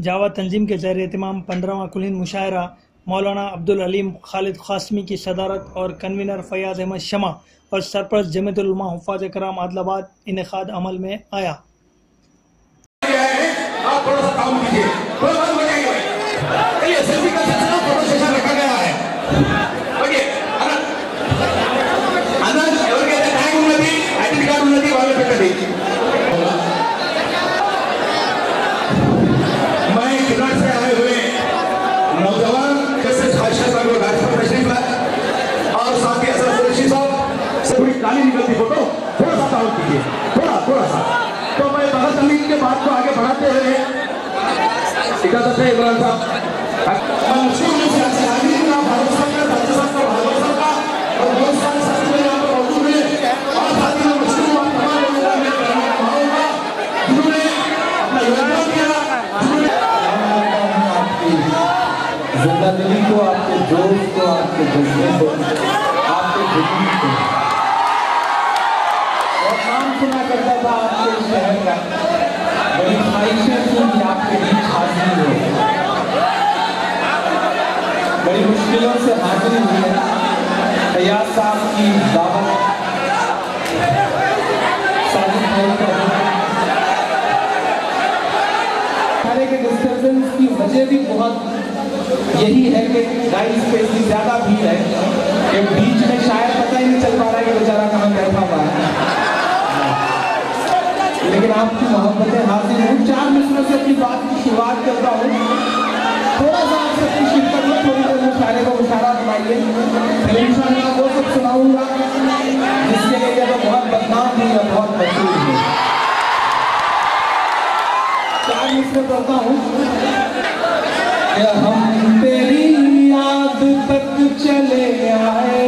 जावा तंजीम के ज़ेर एहतमाम 15वां कुल हिंद मुशायरा मौलाना अब्दुल अलीम खालिद क़ासमी की सदारत और कन्वीनर फयाज अहमद शमा और सरपरस्त जमीयतुल उलमा हुफ़ाज़ कराम आदिलाबाद इनेकाद अमल में आया। काली निकलती फोटो थोड़ा सा काउंट कीजिए, थोड़ा सा। तो मैं भगत अमीन के बात को आगे बढ़ाते हुए इजाजत है इमरान साहब और बहुत सारे साथी यहाँ पर मौजूद हैं और साथी में मुस्लिम जिन्होंने अपना योगदान दिया, जिंदगी को, आपके जोश को, आपके जज्बे को, आपके जुनून को सुना करता था आपके शहर का। बड़ी ख्वाहिशें थी कि आपके बीच हाजिर हो, बड़ी मुश्किलों से हाजिर हुई है। फयाज साहब की दावत, साजिद भाई का खाने के डिस्टर्बेंस की वजह भी बहुत यही है कि गाइस पे इतनी ज्यादा भीड़ है कि बीच में शायद पता ही नहीं चल पा रहा है कि बेचारा कहाँ बैठा हुआ है। लेकिन आपकी मोहब्बतें हासिल हूँ। 4 मिनटों से अपनी बात की शुरुआत करता हूँ। थोड़ा सा आप सबकी शिरकत में थोड़ी देर मुशायरे को मुशायरा बनाइए, फिर इंशाअल्लाह वो सब सुनाऊंगा जिसके लिए तो बहुत बदनाम हुई और बहुत मशहूर हुई। 4 मिनट पढ़ता हूँ। हम तेरी याद तक चले आए,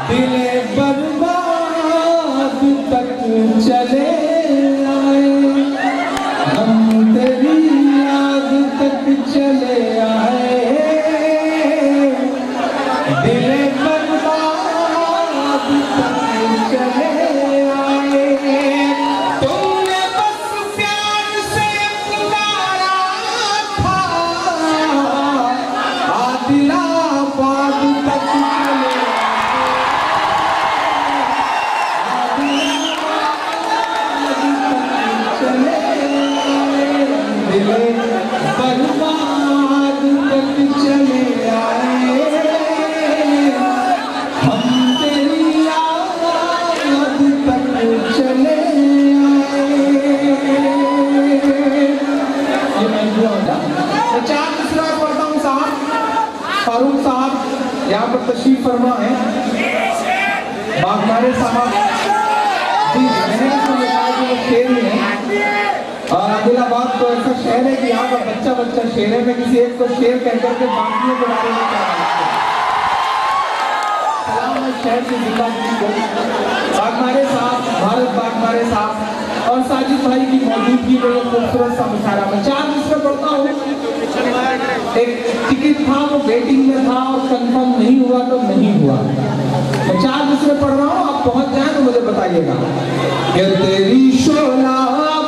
दिले बर्बाद तक चले आए, हम तेरी याद तक चले आए, दिले बर्बाद तक चले आए। तुमने बस प्यार से पुकारा था, आदिलाबाद तक चले बर्बाद तक चले आए, हम तेरी याद तक चले आए। ये मैं तो 4 मिसरा पढ़ता हूँ साहब। फारूक साहब यहाँ पर तशरीफ फरमा है। बागमारे साहब जी, मैंने इसको बताया कि वो शेर ही है। आदिलाबाद तो ऐसा शहर है कि यहाँ का बच्चा शेर है। मैं किसी एक को शेर कहकर के बाकियों के बारे में क्या सलाम है शहर की जिंदगी को। बागमारे साहब, भारत बागमारे साहब और साजिद भाई की मौजूदगी में खूबसूरत सा मुशायरा में 4 मिनट में पढ़ता हूँ। एक टिकट था, वो वेटिंग में था और कंफर्म नहीं हुआ तो नहीं हुआ। मैं 4 मिनट में पढ़ रहा हूँ, आप पहुंच जाए तो मुझे बताइएगा। कि तेरी शोला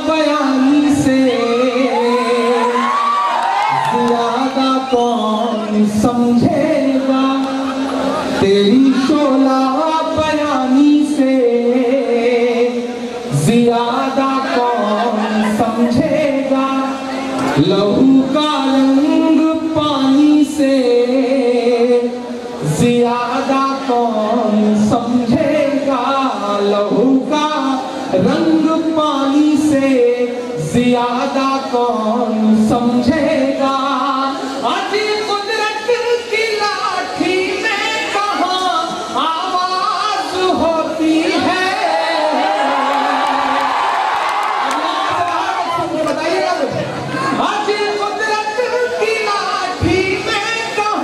बयानी से ज्यादा कौन समझेगा, तेरी शोला बयानी से ज्यादा कौन समझेगा, लहू का रंग पानी से ज्यादा कौन समझेगा, लहू का रंग पानी से ज्यादा कौन समझेगा। आज कुदरत की लाठी में कहाँ आवाज होती है, बताइएगा मुझे। आज कुदरत की लाठी में कहाँ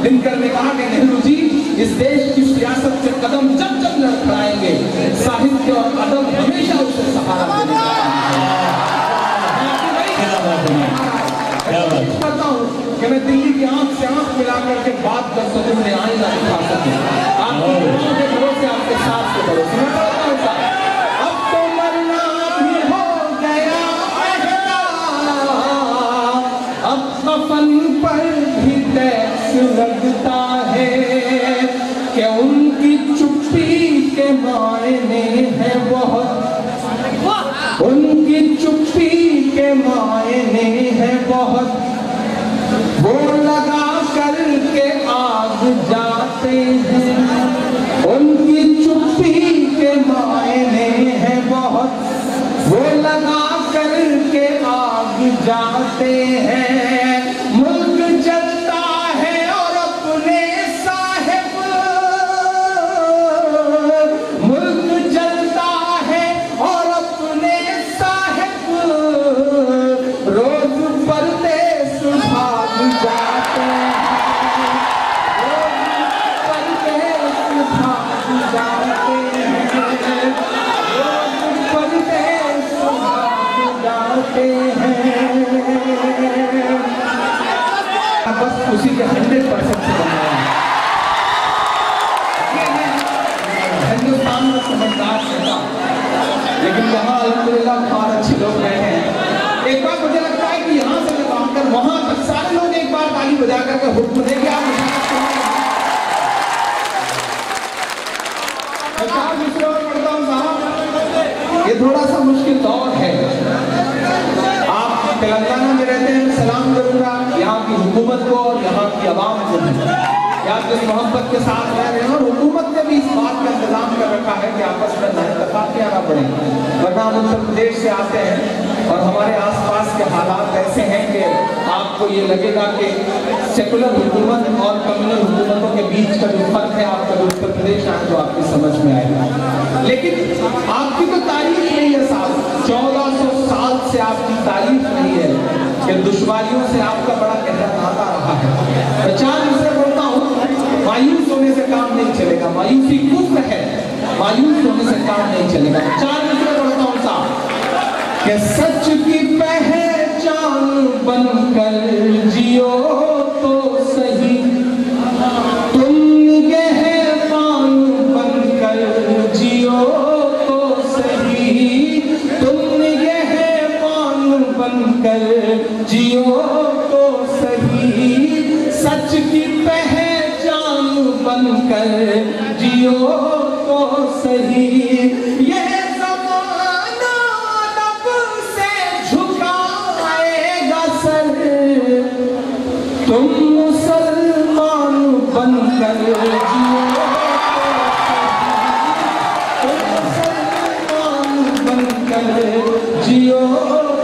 लिंकन ने कहा कि नेहरू जी इस देश की सियासत से कदम जब जब लड़खड़ाएंगे, साहित्य और अदब हमेशा उसे सहारा देगा। करता हूँ कि मैं दिल्ली की आंख से आंख मिला करके बात कर सकूं, मैं आईना दिखा सकूं, आपके भरोसे, आपके साथ के भरोसे। मैं कहता हूँ अब तो मरना भी हो गया, अब कफन पर भी टैक्स लगता है कि उनकी चुप्पी के मायने हैं बहुत, उनकी चुप्पी के मायने हैं बहुत, वो लगा करके आग जाते हैं, उनकी चुप्पी के मायने हैं बहुत, वो लगा करके आग जाते हैं। मुल्क जलता है और अपने साहिब, मुल्क जलता है और अपने साहिब रोज परदेस भाग जाते हैं, रोज परदेस भाग जाते हैं, रोज परदेस भाग जाते हैं। बस उसी के 100% से बनाया हिंदुस्तान में समझदार नेता, लेकिन यहाँ अल्हम्दुलिल्लाह बहुत अच्छे लोग रहे हैं। एक बार मुझे लगता है कि यहाँ से लगाकर वहां तक सारे लोग एक बार ताली बजा करके हुक्म देंगे। आप दूसरे और पढ़ता हूँ साहब, ये थोड़ा सा मुश्किल दौर है। आप तेलंगाना में रहते हैं, सलाम करूंगा यहाँ की हुकूमत को और यहाँ की आवाम को, यहाँ की मोहब्बत के साथ रह रहे हैं, और हुकूमत ने भी इस बात का इंतजाम कर रखा है कि आपस में नाइंसाफियां ना बढ़े। वरना हम उत्तर प्रदेश से आते हैं और हमारे आसपास के हालात ऐसे हैं कि आपको ये लगेगा कि सेकुलर हुकूमत और कम्युनल हुकूमतों के बीच का जो फर्क है, आपका जो उत्तर प्रदेश आए तो आपकी समझ में आएगा। लेकिन आपकी तो तारीफ नहीं है साहब, 1400 साल से आपकी तारीफ नहीं है कि दुश्वारियों से आपका बड़ा गहरा नाता रहा है। मैं 4 मिसरे बोलता हूँ, मायूस होने से काम नहीं चलेगा, मायूसी कुफ्र है, मायूस होने से काम नहीं चलेगा। 4 मिसरे बोलता हूँ साहब कि सच की पहचान बनकर जियो तो सही, तुम निगहबान बनकर जियो तो सही, तुम निगहबान बनकर जियो तो सही, सच की पहचान बनकर जियो तो सही। ये ज़माना लब से झुकाएगा सर, तुम मुसलमान बनकर जियो तो सही, तुम मुसलमान बनकर जियो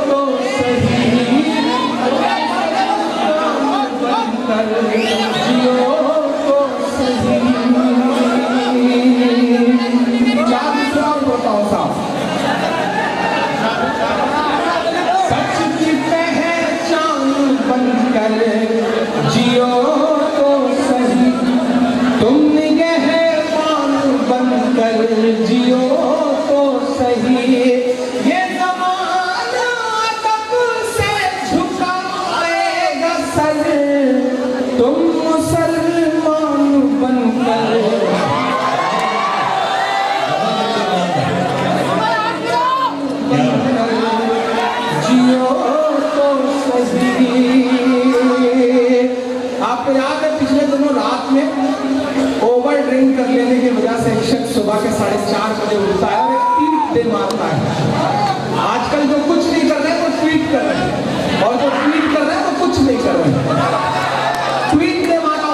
तो सही, बनकर जियो तो सही। 4 मिसरा बताओ साहब, सच की पहचान बनकर जियो तो सही, तुम निगहबान बनकर जियो तो सही। ये ज़माना तब से झुकाएगा सर, तुम मुसलमान बनकर जियो तो सही। आपको याद है पिछले दिनों रात में ओवर ड्रिंक कर लेने की वजह से एक शख्स सुबह के 4:30 बजे उठता है और एक ट्वीट दे मारता है। आजकल जो कुछ नहीं कर रहे वो ट्वीट कर रहे हैं, और जो ट्वीट कर रहे हैं वो कुछ नहीं कर रहे। ट्वीट दे मारा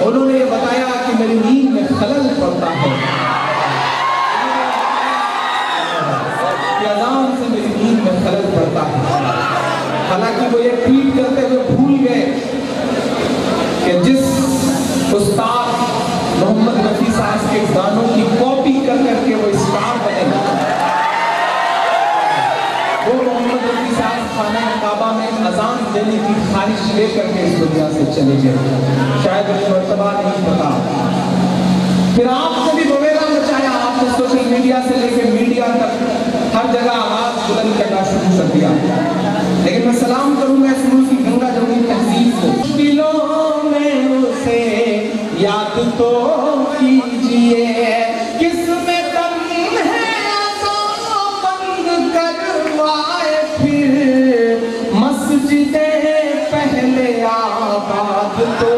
उन्होंने ये बताया कि मेरी नींद में खलल पड़ता है, अज़ान से मेरी नींद में खलल पड़ता है। हालांकि वो ये ट्वीट करते हुए भूल गए कि जिस उस्ताद मोहम्मद रफी साहब के गानों की कॉपी कर करके वो स्टार बने, वो मोहम्मद रफी साहब खाना काबा में अज़ान देने की ख्वाहिश लेकर के इस दुनिया से चले गए, शायद उस मर्तबा नहीं पता। फिर आपने भी बवेला मचाया, आपने सोशल मीडिया से लेकर मीडिया तक हर जगह आवाज बुलंद करना शुरू कर दिया। लेकिन मैं सलाम करूंगा इस मुल्क की गंगा जमुनी तहजीब को। दिलों में उसे याद तो कीजिए, किसमें दम है तो बंद करवाए, फिर मस्जिदे पहले आबाद तो